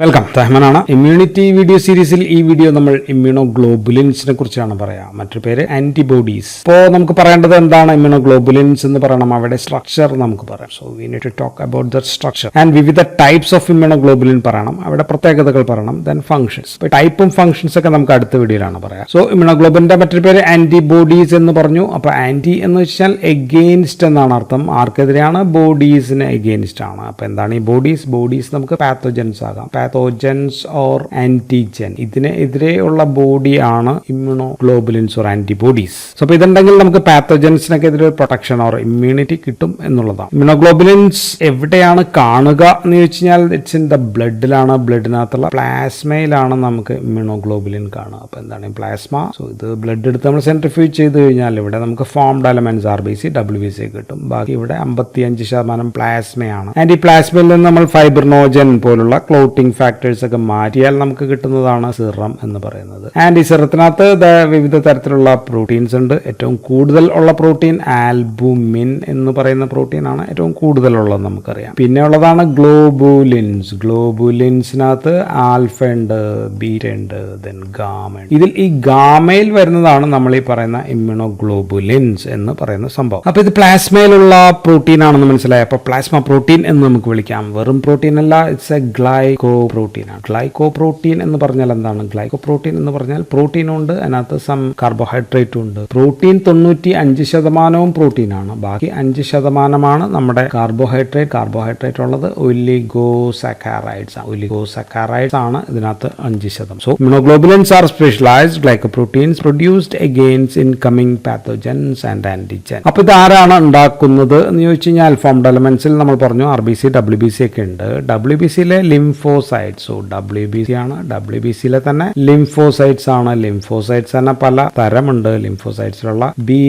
Welcome. റഹ്മാനാണ്. Immunity video സീരീസിൽ ഈ video നമ്മൾ ഇമ്മ്യൂണോഗ്ലോബുലിൻസിനെ കുറിച്ചാണ് പറയാം. മറ്റൊരു പേര് ആന്റിബോഡീസ്. ഇപ്പോൾ നമുക്ക് പറയേണ്ടത് എന്താണ് ഇമ്മ്യൂണോഗ്ലോബുലിൻസ് എന്ന് പറയണം. അവിടെ സ്ട്രക്ചർ നമുക്ക് പറയാം. So we need to talk about the structure and വിവിധ ടൈപ്സ് ഓഫ് ഇമ്മ്യൂണോഗ്ലോബുലിൻ പറയണം. അവിടെ പ്രത്യേകതകൾ പറയണം. Then functions. ഇപ്പോൾ ടൈപ്പും ഫംഗ്ഷൻസ് ഒക്കെ നമുക്ക് അടുത്ത വീഡിയോയിലാണ് പറയാം. സോ ഇമ്മ്യൂണോഗ്ലോബുലിന്റെ മറ്റൊരു പേര് ആന്റിബോഡീസ് എന്ന് പറഞ്ഞു. അപ്പോൾ ആന്റി എന്ന് വെച്ചാൽ എഗെയിൻസ്റ്റ് എന്നാണ് അർത്ഥം. ആർക്കെതിരെയാണ്? ബോഡീസിന് എഗെയിൻസ്റ്റ് ആണ്. അപ്പോൾ എന്താണ് ഈ ബോഡീസ്? ബോഡീസ് നമുക്ക് പാത്തോജൻസ് ആകാം, പാത്തോജൻസ് ഓർ ആന്റിജൻ. ഇതിനെതിരെയുള്ള ബോഡിയാണ് ഇമ്മ്യൂണോഗ്ലോബുലിൻസ് ഓർ ആന്റിബോഡീസ്. സോ അപ്പോൾ ഇതുണ്ടെങ്കിൽ നമുക്ക് പാത്തോജൻസിനൊക്കെ എതിരെ പ്രൊട്ടക്ഷൻ ഓർ ഇമ്മ്യൂണിറ്റി കിട്ടും എന്നുള്ളതാണ്. ഇമ്മ്യൂണോഗ്ലോബുലിൻസ് എവിടെയാണ് കാണുക എന്ന് ചോദിച്ചു കഴിഞ്ഞാൽ ഇറ്റ്സ് ഇൻ ദ ബ്ലഡിലാണ്. ബ്ലഡിനകത്തുള്ള പ്ലാസ്മയിലാണ് നമുക്ക് ഇമ്മ്യൂണോഗ്ലോബുലിൻ കാണുക. അപ്പോൾ എന്താണ് പ്ലാസ്മ? സോ ഇത് ബ്ലഡ് എടുത്ത് നമ്മൾ സെൻട്രിഫ്യൂജ് ചെയ്ത് കഴിഞ്ഞാൽ ഇവിടെ നമുക്ക് ഫോംഡ് എലമെന്റ്സ് RBC WBC കിട്ടും. ബാക്കി ഇവിടെ 55% പ്ലാസ്മയാണ്. ആൻഡ് ഈ പ്ലാസ്മയിൽ നിന്ന് നമ്മൾ ഫൈബ്രിനോജൻ പോലുള്ള ക്ലോട്ടിംഗ് ഫാക്ടേഴ്സ് ഒക്കെ മാറ്റിയാൽ നമുക്ക് കിട്ടുന്നതാണ് സിറം എന്ന് പറയുന്നത്. ആൻഡ് ഈ സിറത്തിനകത്ത് വിവിധ തരത്തിലുള്ള പ്രോട്ടീൻസ് ഉണ്ട്. ഏറ്റവും കൂടുതൽ ഉള്ള പ്രോട്ടീൻ ആൽബുമിൻ എന്ന് പറയുന്ന പ്രോട്ടീൻ ആണ് ഏറ്റവും കൂടുതലുള്ളത് നമുക്കറിയാം. പിന്നെ ഉള്ളതാണ് ഗ്ലോബുലിൻസ്. ഗ്ലോബുലിൻസിനകത്ത് ആൽഫ ഉണ്ട്, ബീറ്റ ഉണ്ട്, ദെൻ ഗാമ. ഇതിൽ ഈ ഗാമയിൽ വരുന്നതാണ് നമ്മൾ ഈ പറയുന്ന ഇമ്മ്യൂണോഗ്ലോബുലിൻസ് എന്ന് പറയുന്ന സംഭവം. അപ്പൊ ഇത് പ്ലാസ്മയിലുള്ള പ്രോട്ടീൻ ആണെന്ന് മനസ്സിലായി. അപ്പൊ പ്ലാസ്മ പ്രോട്ടീൻ എന്ന് നമുക്ക് വിളിക്കാം. വെറും പ്രോട്ടീൻ അല്ല, ഇറ്റ്സ് എ ഗ്ലൈക്കോപ്രോട്ടീൻ ആണ്. ഗ്ലൈക്കോപ്രോട്ടീൻ എന്ന് പറഞ്ഞാൽ എന്താണ്? ഗ്ലൈക്കോപ്രോട്ടീൻ എന്ന് പറഞ്ഞാൽ പ്രോട്ടീനും ഉണ്ട്, അതിനകത്ത് സം കാർബോഹൈഡ്രേറ്റും ഉണ്ട്. പ്രോട്ടീൻ 95% പ്രോട്ടീനാണ്, ബാക്കി 5% നമ്മുടെ കാർബോഹൈഡ്രേറ്റ്. കാർബോഹൈഡ്രേറ്റ് ഉള്ളത് ഒലിഗോസാക്കാറൈഡ്സ് ആണ്. ഒലിഗോസാക്കാറൈഡ്സ് ആണ് ഇതിനകത്ത് 5%. So immunoglobulins are specialised glycoproteins produced against incoming pathogens and antigen. അപ്പൊ ഇത് ആരാണ് ഉണ്ടാക്കുന്നത് എന്ന് ചോദിച്ചു കഴിഞ്ഞാൽ ഫോംഡ് എലമെന്റ്സിൽ നമ്മൾ പറഞ്ഞു RBC WBC ഒക്കെ ഉണ്ട്. WBCയിലെ ലിംഫോസൈറ്റ്സ്. സോ WBC ആണ്. WBCയിലെ തന്നെ ലിംഫോസൈറ്റ്സ് ആണ്. ലിംഫോസൈറ്റ്സ് തന്നെ പല തരമുണ്ട്. ലിംഫോസൈറ്റ്സിലുള്ള ബി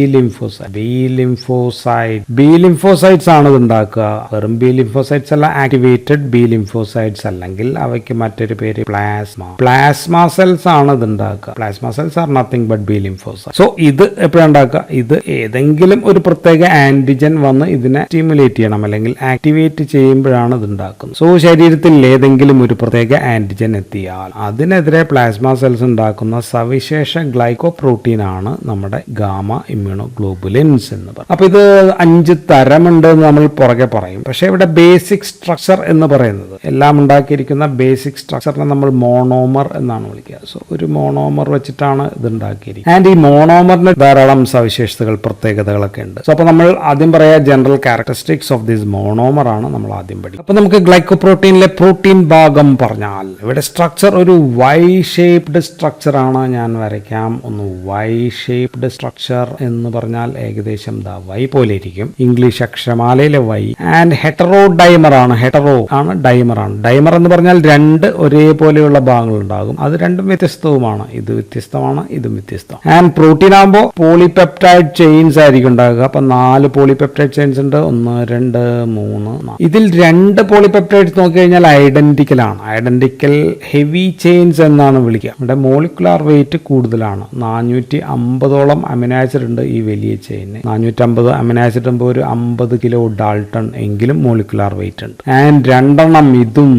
ലിംഫോസൈറ്റ്സ് ആണ് ഇത് ഉണ്ടാക്കുക. വെറും ബി ലിംഫോസൈറ്റ്സ് അല്ല, ആക്ടിവേറ്റഡ് ബി ലിംഫോസൈറ്റ്സ് അല്ലെങ്കിൽ അവയ്ക്ക് മറ്റൊരു പേര് പ്ലാസ്മ സെൽസ് ആണ് ഇത് ഉണ്ടാക്കുക. Plasma cells are nothing but B lymphocyte. So ഇത് എപ്പോഴാണ് ഉണ്ടാക്കുക? ഇത് ഏതെങ്കിലും ഒരു പ്രത്യേക ആന്റിജൻ വന്ന് ഇതിനെ സ്റ്റിമുലേറ്റ് ചെയ്യണം അല്ലെങ്കിൽ ആക്ടിവേറ്റ് ചെയ്യുമ്പോഴാണ് ഇത് ഉണ്ടാക്കുന്നത്. സോ ശരീരത്തിൽ ഏതെങ്കിലും ഒരു പ്രത്യേക ആന്റിജൻ എത്തിയാൽ അതിനെതിരെ പ്ലാസ്മ സെൽസ് ഉണ്ടാക്കുന്ന സവിശേഷ ഗ്ലൈക്കോപ്രോട്ടീൻ ആണ് നമ്മുടെ ഗാമ ഇമ്മ്യൂണോഗ്ലോബുലിൻസ് എന്ന് പറയുന്നത്. അപ്പൊ ഇത് 5 തരമുണ്ട് എന്ന് നമ്മൾ പുറകെ പറയും. പക്ഷെ ഇവിടെ ബേസിക് സ്ട്രക്ചർ എന്ന് പറയുന്നത് എല്ലാം ഉണ്ടാക്കിയിരിക്കുന്ന ബേസിക് സ്ട്രക്ചറിനെ നമ്മൾ മോണോമർ എന്നാണ് വിളിക്കുക. സോ ഒരു മോണോമർ വെച്ചിട്ടാണ് ഇത് ഉണ്ടാക്കിയിരിക്കുന്നത്. ആൻഡ് ഈ മോണോമറിന് ധാരാളം സവിശേഷതകൾ, പ്രത്യേകതകളൊക്കെ ഉണ്ട്. സോ അപ്പൊ നമ്മൾ ആദ്യം പറയാ general characteristics of this monomer ആണ് നമ്മൾ ആദ്യം പഠിക്കുക. അപ്പൊ നമുക്ക് ഗ്ലൈക്കോപ്രോട്ടീനിലെ പ്രോട്ടീൻ ഭാഗം പറഞ്ഞാൽ ഇവിടെ സ്ട്രക്ചർ ഒരു വൈ ഷേപ്ഡ് സ്ട്രക്ചർ ആണ്. ഞാൻ വരയ്ക്കാം ഒന്ന്. വൈ ഷേപ്ഡ് സ്ട്രക്ചർ എന്ന് പറഞ്ഞാൽ ഏകദേശം വൈ പോലെ ഇരിക്കും. ഇംഗ്ലീഷ് അക്ഷരമാലയിലെ വൈ. ആൻഡ് ഹെറ്ററോ ഡൈമർ ആണ്. ഹെറ്ററോ ആണ്, ഡൈമർ ആണ്. ഡൈമർ എന്ന് പറഞ്ഞാൽ 2 ഒരേപോലെയുള്ള ഭാഗങ്ങൾ ഉണ്ടാകും. അത് രണ്ടും വ്യത്യസ്തവുമാണ്. ഇത് വ്യത്യസ്തമാണ്, ഇതും വ്യത്യസ്തം. ആൻഡ് പ്രോട്ടീൻ ആകുമ്പോൾ പോളിപെപ്റ്റൈഡ് ചെയിൻസ് ആയിരിക്കും ഉണ്ടാകുക. അപ്പൊ 4 പോളിപെപ്റ്റൈഡ് ചെയിൻസ് ഉണ്ട്. 1 2 3 4. ഇതിൽ 2 പോളിപെപ്റ്റൈഡ്സ് നോക്കി കഴിഞ്ഞാൽ ഐഡന്റിക്കൽ ആണ്. ഐഡന്റിക്കൽ ഹെവി ചെയിൻസ് എന്നാണ് വിളിക്കുക. ഇവിടെ മോളിക്കുലാർ വെയിറ്റ് കൂടുതലാണ്. 450ഓളം അമിനോ ആസിഡ് ഉണ്ട് ഈ വലിയ ചെയിന്. 450 അമിനോ ആസിഡ് ആകുമ്പോൾ ഒരു 50 കിലോ ഡാൾട്ടൺ എങ്കിലും മോളിക്കുലാർ വെയിറ്റ് ഉണ്ട്. ആൻഡ് 2 എണ്ണം ഇതും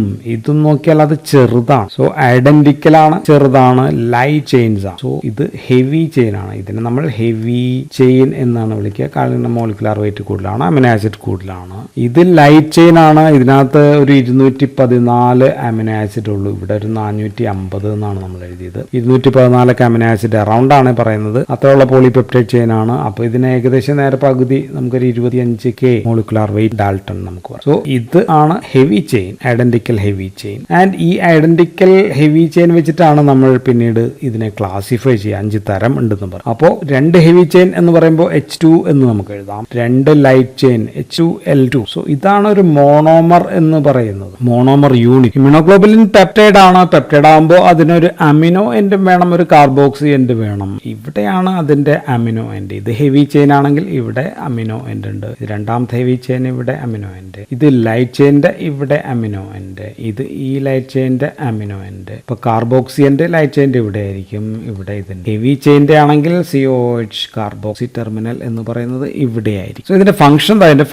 നോക്കിയാൽ അത് ചെറുതാണ്. സോ ഐഡന്റിക്കൽ ആണ്, ചെറുതാണ്, ലൈറ്റ് ചെയിൻസ് ആണ്. സോ ഇത് ഹെവി ചെയിൻ ആണ്. ഇതിനെ നമ്മൾ ഹെവി ചെയിൻ എന്നാണ് വിളിക്കുക. കാരണം മോളിക്കുലാർ വെയിറ്റ് കൂടുതലാണ്, അമിനോ ആസിഡ് കൂടുതലാണ്. ഇത് ലൈറ്റ് ചെയിൻ ആണ്. ഇതിനകത്ത് ഒരു 214 അമിനോ ആസിഡ് ഉള്ളൂ. ഇവിടെ ഒരു 450 എന്നാണ് നമ്മൾ എഴുതിയത്. 214 അമിനോ ആസിഡ് അറൗണ്ട് ആണ് പറയുന്നത്. അത്രയുള്ള പോളിപെപ്റ്റൈഡ് ചെയിൻ ആണ്. അപ്പൊ ഇതിന് ഏകദേശം നേരെ പകുതി നമുക്കൊരു 25K മോളിക്കുലാർ വെയിറ്റ് ഡാൾട്ടൺ നമുക്ക് പറയാം. സോ ഇത് ആണ് heavy chain, identical heavy chain. And ഈ ഐഡന്റിക്കൽ ഹെവി ചെയിൻ വെച്ചിട്ടാണ് നമ്മൾ പിന്നീട് ഇതിനെ ക്ലാസിഫൈ ചെയ്യുക. 5 തരം ഉണ്ടെന്ന് പറയും. അപ്പോൾ 2 ഹെവി ചെയിൻ എന്ന് പറയുമ്പോൾ H2 എന്ന് നമുക്ക് എഴുതാം. 2 ലൈറ്റ് ചെയിൻ H2L2. സോ ഇതാണ് ഒരു മോണോമർ എന്ന് പറയുന്നത്. Monomer unit. ഇമ്മ്യൂണോഗ്ലോബുലിൻ പെപ്റ്റൈഡ് ആണ്. പെപ്റ്റൈഡ് ആകുമ്പോൾ അതിനൊരു അമിനോ എൻഡും വേണം, ഒരു കാർബോക്സി എൻഡ് വേണം. ഇവിടെയാണ് അതിന്റെ അമിനോ എൻഡ്. ഇത് ഹെവി ചെയിൻ ആണെങ്കിൽ ഇവിടെ അമിനോ എൻഡ് ഉണ്ട്. രണ്ടാമത്തെ ഹെവി ചെയിൻ ഇവിടെ അമിനോ എൻഡ്. ഇത് ലൈറ്റ് ചെയിന്റെ ഇവിടെ അമിനോ എൻഡ്. ഇത് ഈ ലൈറ്റ് ചെയിന്റെ അമിനോ എൻഡ്. ഇപ്പൊ കാർബോക്സി എൻഡ് ലൈറ്റ് ചെയിന്റെ ഇവിടെ ആയിരിക്കും. ഇവിടെ ഇതിന്റെ ഹെവി ചെയിന്റെ ആണെങ്കിൽ COH കാർബോക്സി ടെർമിനൽ എന്ന് പറയുന്നത് ഇവിടെ ആയിരിക്കും. സോ ഇതിന്റെ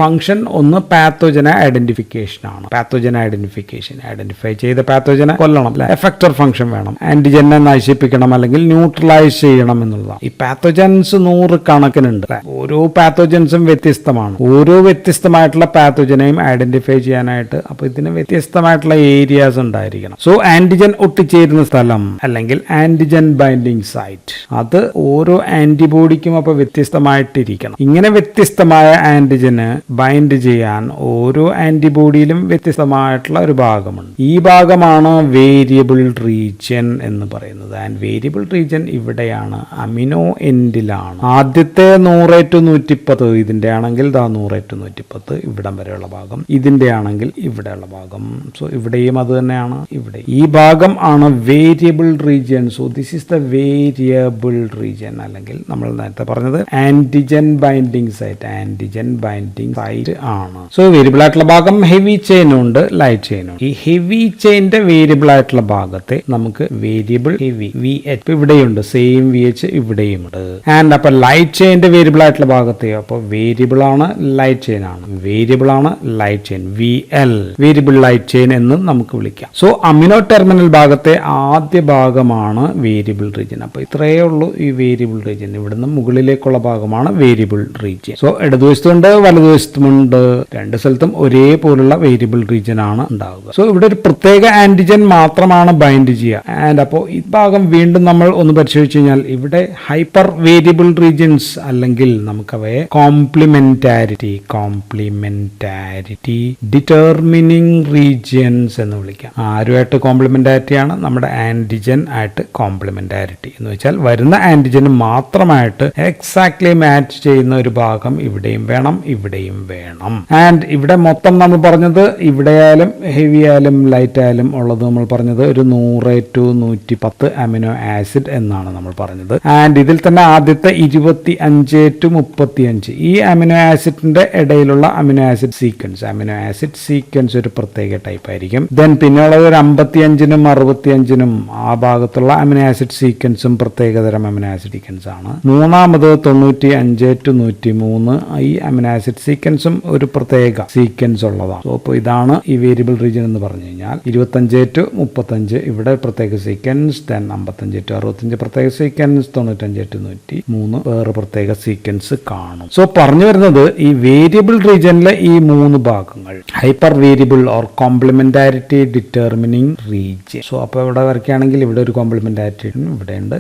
ഫംഗ്ഷൻ ഒന്ന് പാത്തോജൻ ഐഡന്റിഫിക്കേഷൻ ആണ്. പാത്തോജൻ ഐഡന്റിഫൈ ഐഡന്റിഫൈ ചെയ്ത പാത്തോജനെ കൊല്ലണം, എഫക്ടർ ഫംഗ്ഷൻ വേണം, ആന്റിജനെ നശിപ്പിക്കണം അല്ലെങ്കിൽ ന്യൂട്രലൈസ് ചെയ്യണം എന്നുള്ളതാണ്. ഈ പാത്തോജൻസ് 100 കണക്കിനുണ്ട്. ഓരോ പാത്തോജൻസും വ്യത്യസ്തമാണ്. ഓരോ വ്യത്യസ്തമായിട്ടുള്ള പാത്തോജനെയും ഐഡന്റിഫൈ ചെയ്യാനായിട്ട് അപ്പോൾ ഇതിന് വ്യത്യസ്തമായിട്ടുള്ള ഏരിയാസ് ഉണ്ടായിരിക്കണം. സോ ആന്റിജൻ ഒട്ടിച്ചേരുന്ന സ്ഥലം അല്ലെങ്കിൽ ആന്റിജൻ ബൈൻഡിങ് സൈറ്റ് അത് ഓരോ ആന്റിബോഡിക്കും അപ്പോൾ വ്യത്യസ്തമായിട്ടിരിക്കണം. ഇങ്ങനെ വ്യത്യസ്തമായ ആന്റിജന് ബൈൻഡ് ചെയ്യാൻ ഓരോ ആന്റിബോഡിയിലും വ്യത്യസ്തമായിട്ടുള്ള ഒരു ഭാഗമുണ്ട്. ഈ ഭാഗമാണ് വേരിയബിൾ റീജിയൻ എന്ന് പറയുന്നത്. ആൻഡ് വേരിയബിൾ റീജിയൻ ഇവിടെയാണ്, അമിനോ എൻഡിലാണ്. ആദ്യത്തെ 100:110 ഇതിന്റെ ആണെങ്കിൽ 100:110 ഇവിടം വരെയുള്ള ഭാഗം, ഇതിന്റെ ആണെങ്കിൽ ഇവിടെയുള്ള ഭാഗം. സോ ഇവിടെയും അത് തന്നെയാണ്. ഇവിടെ ഈ ഭാഗം ആണ് variable region. So this is the variable region, അല്ലെങ്കിൽ നമ്മൾ നേരത്തെ പറഞ്ഞത് antigen binding site. Antigen binding site ആണ്. സോ വേരിയബിൾ ആയിട്ടുള്ള ഭാഗം ഹെവി ചെയിൻ ഉണ്ട്, ലൈറ്റ് ചെയിൻ ഉണ്ട്. ഈ ഹെവി ചെയിന്റെ വേരിയബിൾ ആയിട്ടുള്ള ഭാഗത്തെ നമുക്ക് വേരിയബിൾ ഹെവി VH ഇവിടെയുണ്ട്, സെയിം VH ഇവിടെയും ഉണ്ട്. ആൻഡ് അപ്പൊ ലൈറ്റ് ചെയിന്റെ വേരിയബിൾ ആയിട്ടുള്ള ഭാഗത്തെ അപ്പോൾ വേരിയബിൾ ആണ്, ലൈറ്റ് ചെയിൻ ആണ്, വേരിയബിൾ ആണ്, light chain VL variable light chain എന്ന് നമുക്ക് വിളിക്കാം. സോ അമിനോ ടെർമിനൽ ഭാഗത്തെ ആദ്യ ഭാഗമാണ് വേരിയബിൾ റീജിയൻ. അപ്പൊ ഇത്രയേ ഉള്ളൂ ഈ വേരിയബിൾ റീജിയൻ. ഇവിടുന്ന് മുകളിലേക്കുള്ള ഭാഗമാണ് വേരിയബിൾ റീജിയൻ. സോ ഇടതുവശത്തുണ്ട്, വലതുവശത്തുമുണ്ട്, രണ്ട് സ്ഥലത്തും ഒരേപോലുള്ള വേരിയബിൾ റീജിയൻ ആണ് ഉണ്ടാവുക. സോ ഇവിടെ ഒരു പ്രത്യേക ആന്റിജൻ മാത്രമാണ് ബൈൻഡ് ചെയ്യുക. ആൻഡ് അപ്പോൾ ഈ ഭാഗം വീണ്ടും നമ്മൾ ഒന്ന് പരിശോധിച്ച് കഴിഞ്ഞാൽ ഇവിടെ ഹൈപ്പർ വേരിയബിൾ റീജിയൻസ് അല്ലെങ്കിൽ നമുക്കവയെ കോംപ്ലിമെന്റാരിറ്റി ഡിറ്റർമിനിങ് റീജിയൻസ് എന്ന് വിളിക്കാം. ആരുമായിട്ട് കോംപ്ലിമെന്റാരിറ്റി ആണ്? നമ്മുടെ ആന്റിജൻ ആയിട്ട് കോംപ്ലിമെന്റാരിറ്റി എന്ന് വെച്ചാൽ വരുന്ന ആന്റിജന് മാത്രമായിട്ട് എക്സാക്ട്ലി മാച്ച് ചെയ്യുന്ന ഒരു ഭാഗം ഇവിടെയും വേണം, ഇവിടെയും വേണം. ആൻഡ് ഇവിടെ മൊത്തം നമ്മൾ പറഞ്ഞത് ഇവിടെയായാലും ഹെവി ആയാലും ലൈറ്റ് ആയാലും ഉള്ളത് നമ്മൾ പറഞ്ഞത് ഒരു 100:110 അമിനോ ആസിഡ് എന്നാണ് നമ്മൾ പറഞ്ഞത്. ആൻഡ് ഇതിൽ തന്നെ ആദ്യത്തെ 25:35 ഈ അമിനോ ആസിഡിന്റെ ഇടയിലുള്ള അമിനോ ആസിഡ് സീക്വൻസ് ഒരു പ്രത്യേക ടൈപ്പ് ആയിരിക്കും. ദെൻ പിന്നെയുള്ളത് ഒരു 55-നും 65-നും ആ ഭാഗത്തുള്ള അമിനോ ആസിഡ് സീക്വൻസും പ്രത്യേകതരം അമിനോ ആസിഡ് സീക്വൻസ് ആണ്. മൂന്നാമത് 95-103 ഈ അമിനോ ആസിഡ് സീക്വൻസും ഒരു പ്രത്യേക സീക്വൻസ് ഉള്ളതാണ്. സോ അപ്പോൾ ഇതാണ് ഈ വേരിയബിൾ റീജിയൻ എന്ന് പറഞ്ഞു കഴിഞ്ഞാൽ 25-35 ഇവിടെ പ്രത്യേക സീക്വൻസ്, ദെൻ 55-65 പ്രത്യേക സീക്വൻസ്, 95-103 വേറെ പ്രത്യേക സീക്വൻസ് കാണും. സോ പറഞ്ഞു വരുന്നത് ഈ വേരിയബിൾ റീജിയനിലെ ഈ 3 ഭാഗങ്ങൾ hyper variable or complementarity determining region. So അപ്പോൾ ഇവിടെ വരയ്ക്കുകയാണെങ്കിൽ ഇവിടെ ഒരു കോംപ്ലിമെന്റാരിറ്റി ഇവിടെയുണ്ട്,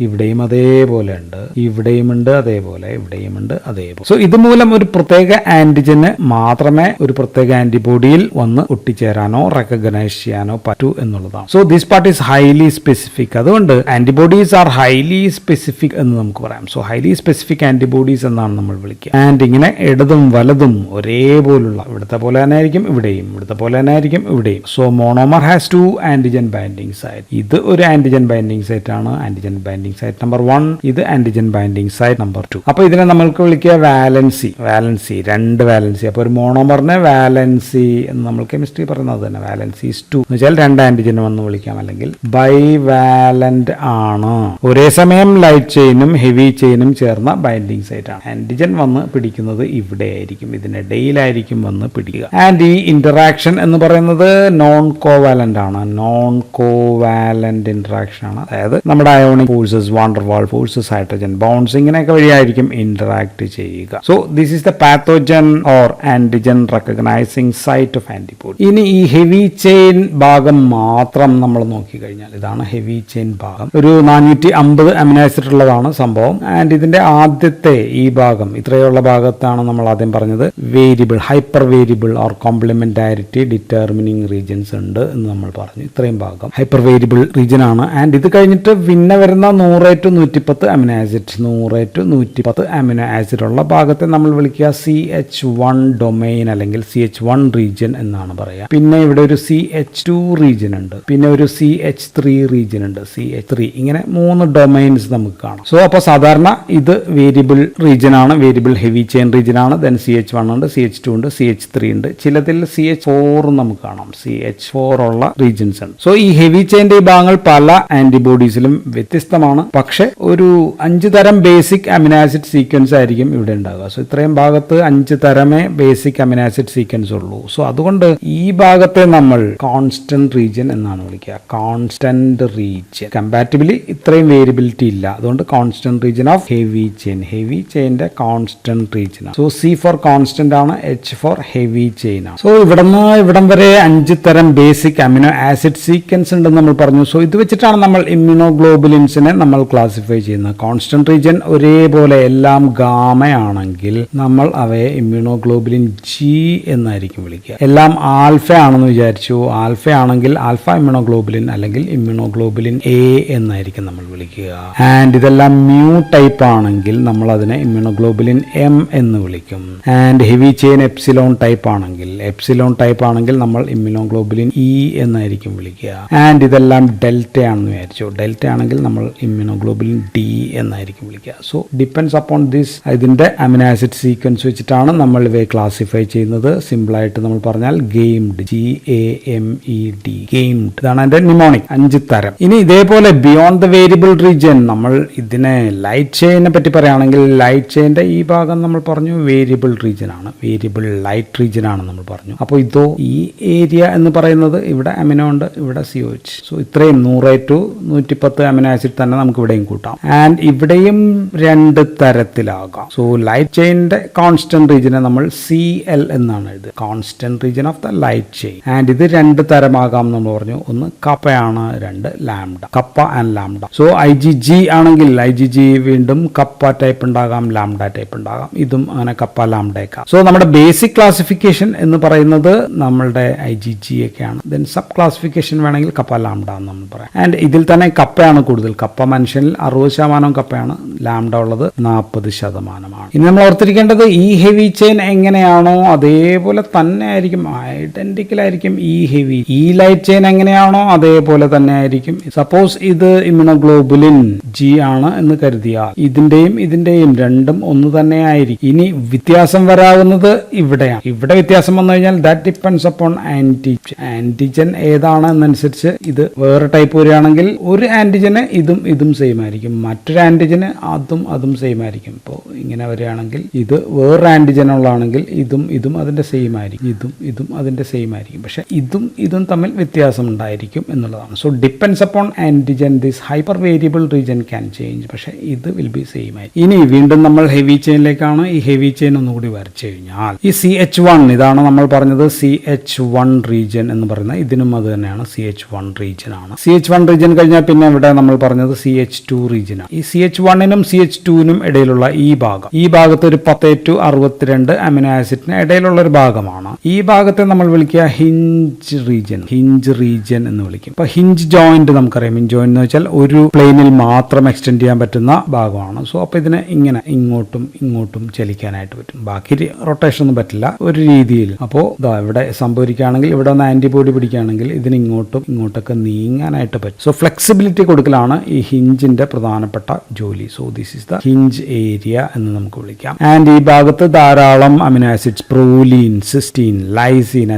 ഇവിടെയും അതേപോലെ ഉണ്ട്, ഇവിടെയും ഉണ്ട് അതേപോലെ, ഇവിടെയും ഉണ്ട് അതേപോലെ. സോ ഇതുമൂലം ഒരു പ്രത്യേക ആന്റിജന് മാത്രമേ ഒരു പ്രത്യേക ആന്റിബോഡിയിൽ വന്ന് ഒട്ടിച്ചേരാനോ റെക്കഗ്നൈസ് ചെയ്യാനോ പറ്റൂ എന്നുള്ളതാണ്. So this part is highly specific. അതുകൊണ്ട് ആന്റിബോഡീസ് ആർ ഹൈലി സ്പെസിഫിക് എന്ന് നമുക്ക് പറയാം. സോ ഹൈലി സ്പെസിഫിക് ആന്റിബോഡീസ് എന്നാണ് നമ്മൾ വിളിക്കുക. ആൻഡ് ഇങ്ങനെ ഇടതും വലതും ഒരേപോലുള്ള, ഇവിടുത്തെ പോലെ തന്നെ ആയിരിക്കും ഇവിടെയും, ഇവിടുത്തെ പോലെ തന്നെ ആയിരിക്കും ഇവിടെയും. So monomer has 2 antigen binding site. ഇത് ഒരു ആന്റിജൻ ബൈൻഡിങ് സൈറ്റ് ആണ്, ആന്റിജൻ ബൈൻഡിങ് സൈറ്റ് നമ്പർ 1. ഇത് ആന്റിജൻ ബൈൻഡിങ് സൈറ്റ് നമ്പർ 2. അപ്പൊ ഇതിനെ നമ്മൾക്ക് വിളിക്കുക വാലൻസി, 2 വാലൻസി. അപ്പൊ ഒരു മോണോമറിനെ വാലൻസി എന്ന് നമ്മൾ കെമിസ്ട്രി പറയുന്നത് തന്നെ, വാലൻസി 2 എന്ന് വെച്ചാൽ 2 ആന്റിജൻ വന്ന് വിളിക്കാം. അല്ലെങ്കിൽ ബൈവാലന്റ് ആണ്. ഒരേ സമയം ലൈറ്റ് ചെയിനും ഹെവി ചെയിനും ചേർന്ന ബൈൻഡിങ് സൈറ്റ് ആണ്. ആന്റിജൻ വന്ന് പിടിക്കുന്നത് ഇവിടെ ആയിരിക്കും, ഇതിനിടയിലായിരിക്കും വന്ന് പിടിക്കുക. ആൻഡ് ഈ ഇന്ററാക്ഷൻ എന്ന് പറയുന്നത് നോൺ കോവാലന്റ് ആണ്. നോൺ കോവാലന്റ് ഇന്ററാക്ഷൻ ആണ്. അതായത് നമ്മുടെ ionic forces, van der Waals forces, hydrogen bonds ഇങ്ങനെയൊക്കെ വഴിയായിരിക്കും ഇന്ററാക്ട് ചെയ്യുക. So this is the pathogen or antigen recognising site of antibody. ഇനി ഈ ഹെവി ചെയിൻ ഭാഗം മാത്രം നമ്മൾ നോക്കിക്കഴിഞ്ഞാൽ ഇതാണ് ഹെവി ചെയിൻ ഭാഗം. ഒരു 450 അമിനോ ആസിഡ് ഉള്ളതാണ് സംഭവം. ആൻഡ് ഇതിന്റെ ആദ്യത്തെ ഈ ഭാഗം, ഇത്രയുള്ള ഭാഗത്താണ് നമ്മൾ ആദ്യം പറഞ്ഞത് variable, hyper variable or complementarity determining regions ഉണ്ട് എന്ന് നമ്മൾ പറഞ്ഞു. ഇത്രയും ഭാഗം ഹൈപ്പർ വേരിയബിൾ റീജിയൻ ആണ്. ആൻഡ് ഇത് കഴിഞ്ഞിട്ട് പിന്നെ വരുന്ന 100-110 അമിനോ ആസിഡ്, 100-110 അമിനോ ആസിഡ് ഉള്ള ഭാഗത്തെ നമ്മൾ വിളിക്കുക CH1 ഡൊമൈൻ അല്ലെങ്കിൽ CH1 റീജിയൻ എന്നാണ് പറയുക. പിന്നെ ഇവിടെ ഒരു CH2 റീജിയൻ ഉണ്ട്, പിന്നെ ഒരു CH3 റീജിയൻ ഉണ്ട്, CH3 ഇങ്ങനെ 3 ഡൊമൈൻസ് നമുക്ക് കാണാം. സോ അപ്പോൾ സാധാരണ ഇത് വേരിയബിൾ റീജിയൻ ആണ്, വേരിയബിൾ ഹെവി ചെയിൻ റീജിയൻ ആണ്. ദെൻ CH1 ഉണ്ട്, CH2 ഉണ്ട്, CH3 ഉണ്ട്, ചിലതിൽ CH4 നമുക്ക് കാണാം, CH4 ഉള്ള റീജിയൻസ് ഉണ്ട്. സോ ഈ ഹെവി ചെയിന്റെ ഈ ഭാഗങ്ങൾ പല ആന്റിബോഡീസിലും വ്യത്യസ്തമാണ്. പക്ഷെ ഒരു 5 തരം ബേസിക് അമിനോ ആസിഡ് സീക്വൻസ് ആയിരിക്കും ഇവിടെ ഉണ്ടാകുക. സോ ഇത്രയും ഭാഗത്ത് 5 തരമേ ബേസിക് അമിനോ ആസിഡ് സീക്വൻസ് ഉള്ളൂ. സോ അതുകൊണ്ട് ഈ ഭാഗത്തെ നമ്മൾ നമ്മൾ കോൺസ്റ്റന്റ് റീജിയൻ എന്നാണ് വിളിക്കുക. കോൺസ്റ്റന്റ് റീജിയൻ കമ്പാരിറ്റീവ്ലി ഇത്രയും വേരിയബിലിറ്റി ഇല്ല, അതുകൊണ്ട് constant region of heavy chain. Heavy ചെയിന്റെ കോൺസ്റ്റന്റ് റീജിയൻ ആണ്. സോ C ഫോർ കോൺസ്റ്റന്റ് ആണ്, H ഫോർ ഹെവി ചെയിൻ ആണ്. സോ ഇവിടുന്ന് ഇവിടം വരെ 5 തരം ബേസിക് അമിനോ ആസിഡ് സീക്വൻസ് ഉണ്ടെന്ന് നമ്മൾ പറഞ്ഞു. സോ ഇത് വെച്ചിട്ടാണ് നമ്മൾ ഇമ്മ്യൂണോഗ്ലോബുലിൻസിനെ നമ്മൾ ക്ലാസിഫൈ ചെയ്യുന്നത്. കോൺസ്റ്റന്റ് റീജിയൻ ഒരേപോലെ എല്ലാം ഗാമയാണെങ്കിൽ നമ്മൾ അവയെ ഇമ്മ്യൂണോഗ്ലോബുലിൻ G എന്നായിരിക്കും വിളിക്കുക. എല്ലാം ആൽഫ ആണെന്ന് വിചാരിച്ചു, ആൽഫ ആണെങ്കിൽ ആൽഫ ഇമ്മ്യൂണോഗ്ലോബുലിൻ അല്ലെങ്കിൽ ഇമ്മ്യൂണോഗ്ലോബുലിൻ A എന്നായിരിക്കും നമ്മൾ വിളിക്കുക. ആൻഡ് ഇതെല്ലാം മ്യൂ ടൈപ്പ് ആണെങ്കിൽ നമ്മൾ അതിനെ ഇമ്മ്യൂണോഗ്ലോബുലിൻ M എന്ന് വിളിക്കും. And heavy chain epsilon type ആണെങ്കിൽ നമ്മൾ ഇമ്മ്യൂണോഗ്ലോബുലിൻ E എന്നായിരിക്കും വിളിക്കുക. ആൻഡ് ഇതെല്ലാം ഡെൽറ്റ ആണെന്ന് വിചാരിച്ചു, ഡെൽറ്റ ആണെങ്കിൽ നമ്മൾ ഇമ്മ്യൂണോഗ്ലോബുലിൻ D എന്നായിരിക്കും വിളിക്കുക. സോ ഡിപ്പെൻഡ്സ് അപ്പോൺ ദിസ്, ഇതിന്റെ അമിനോ ആസിഡ് സീക്വൻസ് വെച്ചിട്ടാണ് നമ്മൾ ഇവയെ ക്ലാസിഫൈ ചെയ്യുന്നത്. സിമ്പിൾ ആയിട്ട് നമ്മൾ പറഞ്ഞാൽ ഗെയിംഡ്, GAMED, ഗെയിംഡ്, ഇതാണ് അതിന്റെ നിമോണിക്. 5 തരം. ഇനി ഇതേപോലെ ബിയോണ്ട് ദ വേരിയബിൾ റീജിയൻ, നമ്മൾ ഇതിനെ ലൈറ്റ് ചെയിനെ പറ്റി പറയുകയാണെങ്കിൽ ലൈറ്റ് ചെയിന്റെ ഈ ഭാഗം നമ്മൾ പറഞ്ഞു വേരിയബിൾ റീജിയൻ ആണ്, വേരിയബിൾ ലൈറ്റ് റീജിയൻ ആണ് നമ്മൾ പറഞ്ഞു. അപ്പോൾ ഇതോ ഈ ഏരിയ എന്ന് പറയുന്നത് ഇവിടെ അമിനോ ഉണ്ട്, ഇവിടെ COH. സോ ഇത്രയും 100 to 110 അമിനോ ആസിഡ് തന്നെ നമുക്ക് ഇവിടെയും കൂട്ടാം. ആൻഡ് ഇവിടെയും 2 തരത്തിലാകാം. സോ ലൈറ്റ് ചെയിന്റെ കോൺസ്റ്റന്റ് റീജിയനെ നമ്മൾ CL എന്നാണ് എഴുതുക, constant region of the light chain. And ഇത് 2 തരമാകാം നമ്മൾ പറഞ്ഞു. ഒന്ന് കപ്പയാണ്, 2 ലാംഡ, കപ്പ ആൻഡ് ലാംഡ. സോ IgG ആണെങ്കിൽ IgG വീണ്ടും കപ്പ ടൈപ്പ് ഉണ്ടാകാം, ലാംഡ ടൈപ്പ് ഉണ്ടാകാം. ഇതും അങ്ങനെ കപ്പ ലാംഡയൊക്കെ. സോ നമ്മുടെ ബേസിക് ക്ലാസിഫിക്കേഷൻ എന്ന് പറയുന്നത് നമ്മളുടെ IgG ഒക്കെയാണ്. ദെൻ സബ് ക്ലാസിഫിക്കേഷൻ വേണമെങ്കിൽ കപ്പ ലാംഡ എന്ന് നമ്മൾ പറയാം. ആൻഡ് ഇതിൽ തന്നെ കപ്പയാണ് കൂടുതൽ. കപ്പ മനുഷ്യനിൽ 60% കപ്പയാണ്, ലാംഡ ഉള്ളത് 40%. ഇനി നമ്മൾ ഓർത്തിരിക്കേണ്ടത് ഈ ഹെവി ചെയിൻ എങ്ങനെയാണോ അതേപോലെ തന്നെ ആയിരിക്കും, ഐഡന്റിക്കൽ ആയിരിക്കും ഈ ഹെവി. ഈ ലൈറ്റ് ചെയിൻ എങ്ങനെയാണോ അതേപോലെ തന്നെ ആയിരിക്കും. സപ്പോസ് ഇത് ഇമ്മ്യൂണോഗ്ലോബുലിൻ G ആണ് എന്ന് കരുതിയാൽ ഇതിന്റെയും രണ്ടും ഒന്ന് തന്നെ ആയിരിക്കും. ഇനി വ്യത്യാസം വരാവുന്നത് ഇവിടെയാണ്. ഇവിടെ വ്യത്യാസം വന്നു കഴിഞ്ഞാൽ that depends upon antigen. Antigen ഏതാണ് എന്നനുസരിച്ച് ഇത് വേറെ ടൈപ്പ് വരികയാണെങ്കിൽ ഒരു ആന്റിജന് ഇതും സെയിം ആയിരിക്കും, മറ്റൊരു ആന്റിജന് അതും സെയിം ആയിരിക്കും. ഇപ്പോൾ ഇങ്ങനെ വരികയാണെങ്കിൽ ഇത് വേറെ ആന്റിജൻ ഉള്ളതാണെങ്കിൽ ഇതും അതിന്റെ സെയിം ആയിരിക്കും, ഇതും അതിന്റെ സെയിം ആയിരിക്കും. പക്ഷെ ഇതും തമ്മിൽ വ്യത്യാസം ഉണ്ടായിരിക്കും എന്നുള്ളതാണ്. So depends upon antigen this hyper variable region can change, പക്ഷെ ഇത് വിൽ ബി സെയിം ആയി. ഇനി വീണ്ടും നമ്മൾ ഹെവി ചെയിനിലേക്കാണ്. ഈ ഹെവി ചെയിൻ ഒന്നുകൂടി വരച്ചു കഴിഞ്ഞാൽ ഈ CH1 ഇതാണ് നമ്മൾ പറഞ്ഞത് CH1 റീജിയൻ എന്ന് പറയുന്നത്. ഇതിനും അത് തന്നെയാണ്, CH1 റീജിയൻ ആണ്. CH1 റീജിയൻ കഴിഞ്ഞാൽ പിന്നെ ഇവിടെ നമ്മൾ പറഞ്ഞത് CH2 റീജിയൻ ആണ്. ഈ CH1നും CH2നും ഇടയിലുള്ള ഈ ഭാഗത്ത് ഒരു 10 to 62 അമിനോ ആസിഡിന് ഇടയിലുള്ള ഒരു ഭാഗമാണ്. ഈ ഭാഗത്തെ നമ്മൾ വിളിക്കുക ഹിഞ്ച് റീജിയൻ എന്ന് വിളിക്കും. ഇപ്പൊ ഹിഞ്ച് ജോയിന്റ് നമുക്കറിയാം. ഹിഞ്ച് ജോയിന്റ് എന്ന് വെച്ചാൽ ഒരു പ്ലെയിനിൽ മാത്രം എക്സ്റ്റെൻഡ് ചെയ്യാൻ പറ്റുന്ന ഭാഗമാണ്. സോ അപ്പൊ ഇതിനെ ഇങ്ങനെ ഇങ്ങോട്ടും ചലിക്കാനായിട്ട് പറ്റും. ബാക്കി റൊട്ടേഷൻ ഒന്നും പറ്റില്ല ഒരു രീതിയിൽ. അപ്പോൾ ഇവിടെ സംഭവിക്കുകയാണെങ്കിൽ ഇവിടെ ഒന്ന് ആന്റിബോഡി പിടിക്കുകയാണെങ്കിൽ ഇതിന് ഇങ്ങോട്ടൊക്കെ നീങ്ങാനായിട്ട് പറ്റും. സോ ഫ്ലെക്സിബിലിറ്റി കൊടുക്കലാണ് ഈ ഹിഞ്ചിന്റെ പ്രധാനപ്പെട്ട ജോലി. So this is the hinge area എന്ന് നമുക്ക് വിളിക്കാം. ആൻഡ് ഈ ഭാഗത്ത് ധാരാളം amino acids proline, cysteine, lysine,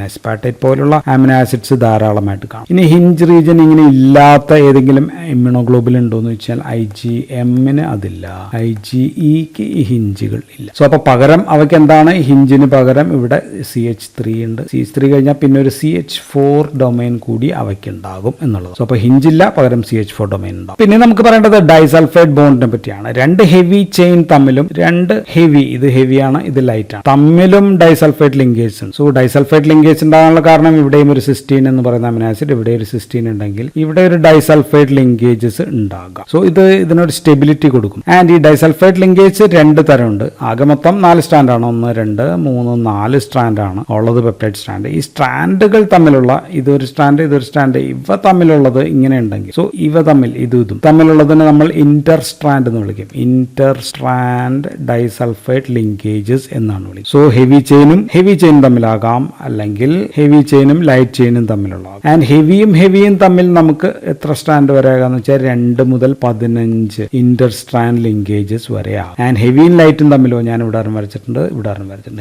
aspartate പോലുള്ള അമിനോ ആസിഡ്സ് ധാരാളമായിട്ട് കാണും. ഇനി ഹിഞ്ച് റീജിയൻ ഇങ്ങനെ ഇല്ലാത്ത ഏതെങ്കിലും ഇമ്മ്യൂണോഗ്ലോബുലിൻ ഉണ്ടോ എന്ന് വെച്ചാൽ IgMന് അതില്ല, IgEക്ക് ഈ ഹിഞ്ചുകൾ ഇല്ല. സോ അപ്പൊ പകരം അവയ്ക്ക് എന്താണ്, ഹിഞ്ചിന് പകരം ഇവിടെ CH3 ഉണ്ട്. CH3 കഴിഞ്ഞാൽ പിന്നെ ഒരു CH4 ഡൊമൈൻ കൂടി അവയ്ക്ക് ഉണ്ടാകും എന്നുള്ളത്. സോ അപ്പൊ ഹിഞ്ചില്ല, പകരം CH4 ഡൊമൈൻ ഉണ്ടാകും. പിന്നെ നമുക്ക് പറയേണ്ടത് ഡൈസൾഫൈഡ് ബോണ്ടിനെ പറ്റിയാണ്. 2 ഹെവി ചെയിൻ തമ്മിലും 2 ഹെവി, ഇത് ഹെവിയാണ് ഇത് ലൈറ്റ് ആണ്, തമ്മിലും ഡൈസൾഫൈഡ് ലിങ്കേജ് ഉണ്ട്. സോ ഡൈസൾഫൈഡ് ലിങ്കേജ് ഉണ്ടാകാനുള്ള കാരണം ഇവിടെയും ഒരു സിസ്റ്റീൻ എന്ന് പറയുന്ന അമിനോ ആസിഡ്, ഇവിടെ ഒരു സിസ്റ്റീൻ ഉണ്ടെങ്കിൽ ഇവിടെ ഒരു ഡൈസൾഫൈഡ് ലിങ്കേജസ് ഉണ്ടാകാം. സോ ഇതിനൊരു സ്റ്റെബിലിറ്റി കൊടുക്കും. ആൻഡ് ഈ ഡൈസൾഫൈഡ് ലിങ്കേജ് 2 തരമുണ്ട്. ആകെ മൊത്തം 4 സ്ട്രാൻഡ് ആണ്, 1, 2, 3, 4 സ്ട്രാൻഡ് ആണ് ഉള്ളത്, പെപ്റ്റൈഡ് സ്ട്രാൻഡ്. ഈ സ്ട്രാൻഡുകൾ തമ്മിലുള്ള ഇതൊരു സ്ട്രാൻഡ് ഇവ തമ്മിലുള്ളത് ഇങ്ങനെ ഉണ്ടെങ്കിൽ, സോ ഇവ തമ്മിൽ ഇതും തമ്മിലുള്ളതിനെ നമ്മൾ ഇന്റർ സ്ട്രാൻഡ് എന്ന് വിളിക്കും. ഇന്റർ സ്ട്രാൻഡ് ഡൈസൾഫൈഡ് ലിങ്കേജസ് എന്നാണ് വിളിക്കുന്നത്. സോ ഹെവി ചെയിനും തമ്മിലാകാം, അല്ലെങ്കിൽ ഹെവി ചെയിനും ലൈറ്റ് ചെയിനും തമ്മിലുള്ള. ആൻഡ് ഹെവിയും തമ്മിൽ നമുക്ക് എത്ര സ്ട്രാൻഡ് വരെയാകാന്ന് വെച്ചാൽ 2 മുതൽ 15 ഇന്റർ സ്ട്രാൻഡ് ലിങ്കേജസ് വരെയാകും. ആൻഡ് ഹെവിയും ലൈറ്റും തമ്മിലോ ഞാൻ ഇവിടെ വരച്ചിട്ടുണ്ട്.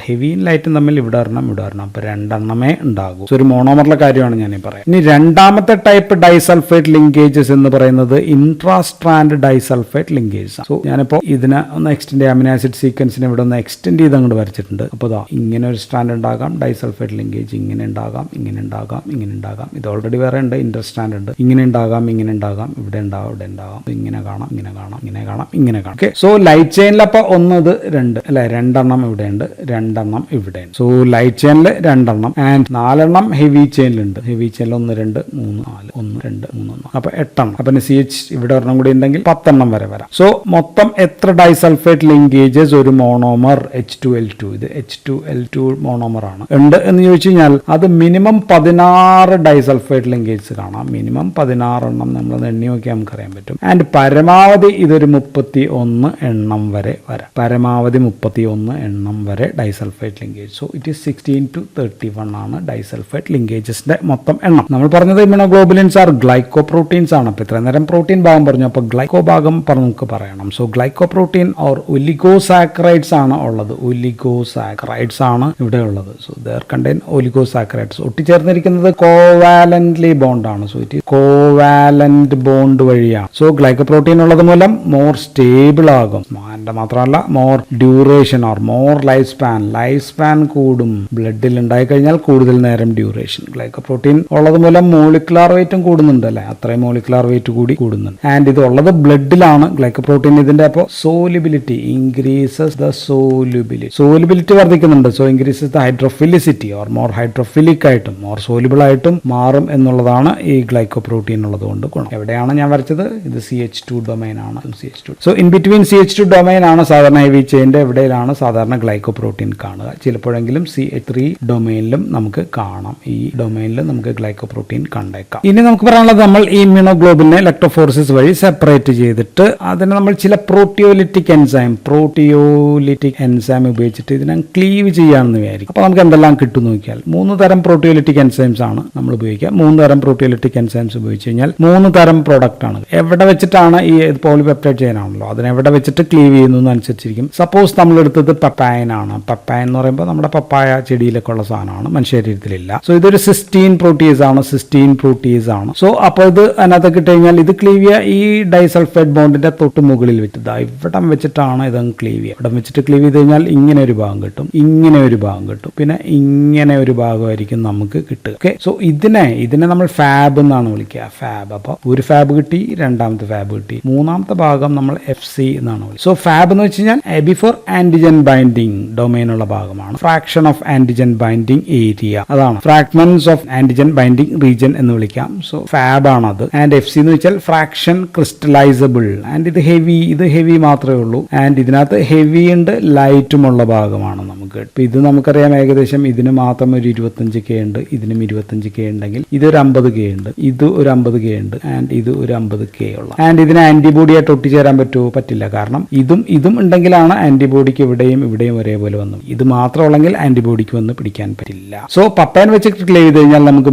ഹെവിയും ലൈറ്റും തമ്മിൽ ഇവിടെ ഒരെണ്ണം. അപ്പൊ 2 എണ്ണമേ ഉണ്ടാകൂ. സോ ഒരു മോണോമറിലെ കാര്യമാണ് ഞാൻ പറയാം. ഇനി രണ്ടാമത്തെ ടൈപ്പ് ഡൈസൾഫൈഡ് ലിങ്കേജസ് എന്ന് പറയുന്നത് ഇൻട്രാസ്ട്രാൻഡ് ഡൈസൾഫൈഡ് ലിങ്കേജസ്. സോ ഞാനിപ്പോ ഇതിനെ ഒന്ന് എക്സ്റ്റെൻഡ്, അമിനോ ആസിഡ് സീക്വൻസിനെ ഇവിടെ ഒന്ന് എക്സ്റ്റെൻഡ് ചെയ്ത് അങ്ങോട്ട് വരച്ചിട്ടുണ്ട്. അപ്പോൾ ഇങ്ങനെ ഒരു സ്ട്രാൻഡ് ഉണ്ടാകാം. ഡൈസൾഫൈഡ് ലിങ്കേജ് ഇങ്ങനെ ഉണ്ടാകാം, ഇങ്ങനെ ഉണ്ടാകാം, ഇങ്ങനെ ഉണ്ടാകാം. ഇത് ഓൾറെഡി വേറെ ഉണ്ട്, ഇൻട്രസ്റ്റാൻഡ് ഉണ്ട്. ഇങ്ങനെ ഉണ്ടാകാം, ഇങ്ങനെ ഉണ്ടാകാം, ഇവിടെ ഉണ്ടാകാം, ഇവിടെ ഉണ്ടാകാം, ഇങ്ങനെ കാണാം, ഇങ്ങനെ കാണാം, ഇങ്ങനെ കാണാം, ഇങ്ങനെ കാണാം. ഓക്കെ, സോ ലൈറ്റ് ചെയിനിൽ അപ്പോൾ ഇത് 2 അല്ലെ, 2 എണ്ണം ഇവിടെ ഉണ്ട്, 2 എണ്ണം ഇവിടെ ഉണ്ട്. സോ ലൈറ്റ് ചെയിനിൽ 2 എണ്ണം ആൻഡ് 4 എണ്ണം ഹെവി ചെയിനിലുണ്ട്. ഹെവി ചെയിനിൽ 1 2 3 4 1 2 3 4 അപ്പൊ 8 എണ്ണം. അപ്പൊ CH ഇവിടെ ഒരെണ്ണം കൂടി ഉണ്ടെങ്കിൽ 10 എണ്ണം വരെ വരാം. സോ മൊത്തം എത്ര ഡൈസൾഫൈഡ് ലിങ്കേജസ് ഒരു മോണോമർ H2L2 ഇത് H2L2 മോണോമർ ആണ് ഉണ്ട് എന്ന് ചോദിച്ചു കഴിഞ്ഞാൽ അത് മിനിമം 16 ഡൈസൾഫൈഡ് ലിങ്കേജസ് കാണാം. മിനിമം 16 എണ്ണം നമ്മൾ എണ്ണി നോക്കിയാൽ നമുക്കറിയാൻ പറ്റും. ആൻഡ് പരമാവധി ഇതൊരു 31 എണ്ണം വരെ വരാം. പരമാവധി 31 എണ്ണം വരെ disulphide linkage. So it is 16 to 31 ആണ് ഡൈസൾഫൈഡ് ലിങ്കേജസിന്റെ മൊത്തം എണ്ണം. നമ്മൾ പറഞ്ഞത് ഇമ്യൂണോഗ്ലോബുലിൻസ് ആർ ഗ്ലൈക്കോ പ്രോട്ടീൻസ് ആണ്. അപ്പൊ ഇത്ര നേരം പ്രോട്ടീൻ ഭാഗം പറഞ്ഞു, അപ്പൊ ഗ്ലൈക്കോ ഭാഗം നമുക്ക് പറയണം. So glyco protein or oligosaccharides ആണ് ഉള്ളത്. ഒലിഗോസാക്കറൈഡ്സ് ആണ് ഇവിടെ ഉള്ളത്. So there contain oligosaccharides. ഒട്ടിച്ചേർന്നിരിക്കുന്നത് കോവാലന്റ്ലി ബോണ്ട് ആണ്. സോ ഇറ്റ് കോവാലന്റ് ബോണ്ട് വഴിയാണ്. സോ ഗ്ലൈക്കോ പ്രോട്ടീൻ ഉള്ളത് മൂലം മോർ സ്റ്റേബിൾ ആകും. അതിന്റെ മാത്രമല്ല more duration or more life span കൂടും. ബ്ലഡിൽ ഉണ്ടായി കഴിഞ്ഞാൽ കൂടുതൽ നേരം ഡ്യൂറേഷൻ. ഗ്ലൈക്കോ പ്രോട്ടീൻ ഉള്ളത് മൂലം മോളിക്കുലാർ വെയിറ്റും കൂടുന്നുണ്ട് അല്ലെ, അത്രയും മോളിക്കുലാർ വെയിറ്റ് കൂടി കൂടുന്നുണ്ട്. ആൻഡ് ഇത് ഉള്ളത് ബ്ലഡിലാണ് ഗ്ലൈക്കോ പ്രോട്ടീൻ. ഇതിന്റെ അപ്പോൾ സോലിബിലിറ്റി ഇൻക്രീസസ് ദ സോലിബിലിറ്റി വർദ്ധിക്കുന്നുണ്ട്. So increases the hydrophilicity or more hydrophilic ആയിട്ടും മോർ സോലിബിൾ ആയിട്ടും മാറും എന്നുള്ളതാണ് ഈ ഗ്ലൈക്കോ പ്രോട്ടീൻ ഉള്ളത് കൊണ്ട് ഗുണം. എവിടെയാണ് ഞാൻ വരച്ചത്? ഇത് CH2 ഡൊമൈൻ ആണ്. CH2. So in between CH2 domain ആണ് സാധാരണ ഹെവി ചെയിന്റെ എവിടെയാണ് സാധാരണ ഗ്ലൈക്കോ പ്രോട്ടീൻ കാണുക. ചിലപ്പോഴെങ്കിലും CH3 ഡൊമൈനിലും നമുക്ക് കാണാം. ഈ ഡൊമൈനിൽ നമുക്ക് ഗ്ലൈക്കോ പ്രോട്ടീൻ കണ്ടേക്കാം. ഇനി നമുക്ക് പറയാനുള്ളത് നമ്മൾ ഈ ഇമ്യൂണോഗ്ലോബിനെ ഇലക്ട്രോഫോറസിസ് വഴി സെപ്പറേറ്റ് ചെയ്തിട്ട് അതിനെ നമ്മൾ ചില പ്രോട്ടിയോലിറ്റിക് എൻസൈം ഉപയോഗിച്ചിട്ട് ഇതിനെ ക്ലീവ് ചെയ്യാമെന്ന് വിചാരിക്കും. അപ്പോൾ നമുക്ക് എന്തെല്ലാം കിട്ടും നോക്കിയാൽ 3 തരം പ്രോട്ടിയോലിറ്റിക് എൻസൈംസ് ആണ് നമ്മൾ ഉപയോഗിക്കുക. 3 തരം പ്രോട്ടിയോലിറ്റിക് എൻസൈംസ് ഉപയോഗിച്ച് കഴിഞ്ഞാൽ 3 തരം പ്രോഡക്റ്റ് ആണ്. എവിടെ വെച്ചിട്ടാണ് ഈ പോളിപെപ്റ്റൈഡ് ചെയിൻ ആണല്ലോ, അതിനെവിടെ വെച്ചിട്ട് ക്ലീവ് ചെയ്യുന്നു അനുസരിച്ചിരിക്കും. സപ്പോസ് നമ്മൾ എടുത്തത് പപ്പായൻ ആണ്. പപ്പായൻ എന്ന് പറയുമ്പോൾ നമ്മുടെ പപ്പായ ചെടിയിലൊക്കെ ഉള്ള സാധനമാണ്, മനുഷ്യ ശരീരത്തിലില്ല. സോ ഇതൊരു സിസ്റ്റീൻ പ്രോട്ടീസ് ആണ്. സോ അപ്പോൾ ഇത് അതിനകത്ത് കിട്ടി കഴിഞ്ഞാൽ ഇത് ക്ലീവ് ചെയ്യുക ഈ ഡൈസൾഫൈഡ് ബോണ്ടിന്റെ തൊട്ട് മുകളിൽ വെച്ചിട്ട് ഇവിടം വെച്ചിട്ടാണ് ഇതങ്ങ് ക്ലീവ് ചെയ്യുക. ഇവിടം വെച്ചിട്ട് ക്ലീവ് ചെയ്ത് കഴിഞ്ഞാൽ ഇങ്ങനെ ഒരു ഭാഗം കിട്ടും, ഇങ്ങനെ ഒരു ഭാഗം കിട്ടും, പിന്നെ ഇങ്ങനെ ഒരു ഭാഗമായിരിക്കും നമുക്ക് കിട്ടുക. ഓക്കെ, സോ ഇതിനെ നമ്മൾ ഫാബ് എന്നാണ് വിളിക്കുക. ഫാബ്. അപ്പോൾ ഒരു ഫാബ് കിട്ടി, രണ്ടാമത്തെ ഫാബ് കിട്ടി, മൂന്നാമത്തെ ഭാഗം നമ്മൾ FC എന്നാണ് വിളിക്കുക. സോ ഫാബ് എന്ന് വെച്ച് കഴിഞ്ഞാൽ ബിഫോർ ആന്റിജൻ ബൈൻഡിങ് ഡൊമൈൻ ഉള്ള ഭാഗമാണ്. Fraction of antigen binding area അതാണ്. Fragments of antigen binding region എന്ന് വിളിക്കാം. സോ ഫാബ് ആണത്. ആൻഡ് FC എന്ന് വെച്ചാൽ ഫ്രാക്ഷൻ ക്രിസ്റ്റലൈസബിൾ. ആൻഡ് ഇത് ഹെവി മാത്രമേ ഉള്ളൂ. ആൻഡ് ഇതിനകത്ത് ഹെവി ഉണ്ട്, ലൈറ്റും ഉള്ള ഭാഗമാണ് നമുക്ക്. ഇപ്പൊ ഇത് നമുക്കറിയാം ഏകദേശം ഇതിന് മാത്രം ഒരു 25K ഉണ്ട്, ഇതിനും 25K ഉണ്ടെങ്കിൽ ഇതൊരു 50K ഉണ്ട്, ഇത് ഒരു 50K ഉണ്ട്, ആൻഡ് ഇത് ഒരു 50K ഉള്ള. ആൻഡ് ഇതിന് ആന്റിബോഡി ആയിട്ട് ഒട്ടിച്ചേരാൻ പറ്റില്ല. കാരണം ഇതും ഉണ്ടെങ്കിലാണ് ആന്റിബോഡിക്ക് ഇവിടെയും ഒരേപോലെ വന്നു. ഇത് മാത്രം ഉള്ളെങ്കിൽ ആന്റിബോഡിക്ക് വന്ന് പിടിക്കാൻ പറ്റില്ല. സോ പപ്പായൻ വെച്ചിട്ട് ക്ലീവ് ചെയ്ത് കഴിഞ്ഞാൽ നമുക്ക്